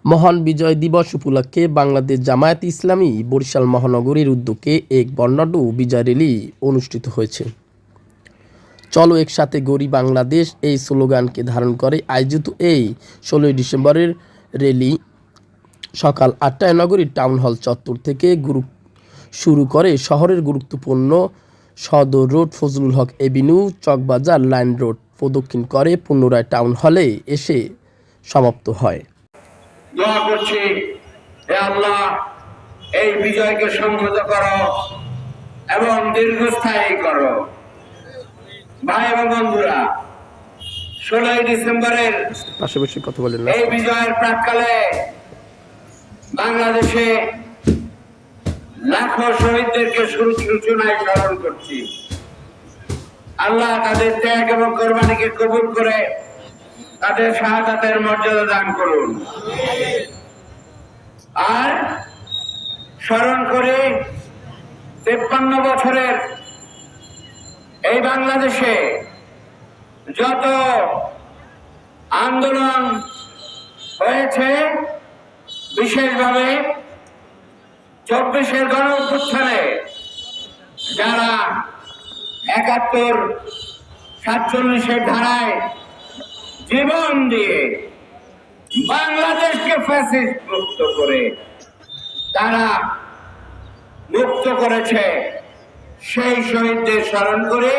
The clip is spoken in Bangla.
মহান বিজয় দিবস উপলক্ষে বাংলাদেশ জামায়াতে ইসলামী বরিশাল মহানগরীর উদ্যোগে এক বর্ণাঢ্য বিজয় র্যালি অনুষ্ঠিত হয়েছে। চলো একসাথে গড়ি বাংলাদেশ এই স্লোগানকে ধারণ করে আয়োজিত এই 16 ডিসেম্বরের র্যালি সকাল 8টায় নগরীর টাউন হল চত্বর থেকে শুরু করে শহরের গুরুত্বপূর্ণ সদর রোড, ফজলুল হক এভিনিউ, চকবাজার লাইন রোড প্রদক্ষিণ করে পুনরায় টাউন হলে এসে সমাপ্ত হয়। দোয়া করছি, হে আল্লাহ, এই বিজয়কে সংহত করো এবং দীর্ঘস্থায়ী করো। ভাই এবং বন্ধুরা, 16 ডিসেম্বরের পাশাপাশি কথা বলেন এই বিজয়ের প্রাক্কালে বাংলাদেশে লাখো শহীদদেরকে সূচনায় স্মরণ করছি। আল্লাহ তাদের ত্যাগ এবং কোরবানিকে কবুল করে তাদের শাহাদাতের মর্যাদা দান করুন। আর স্মরণ করে 53 বছরের এই বাংলাদেশে যত আন্দোলন হয়েছে, বিশেষভাবে 24-এর গণ অভ্যুত্থানে যারা 71, 47-এর ধারায় জীবন দিয়ে বাংলাদেশকে ফ্যাসিস্ট মুক্ত করে তারা মুক্ত করেছে, সেই শহীদদের স্মরণ করে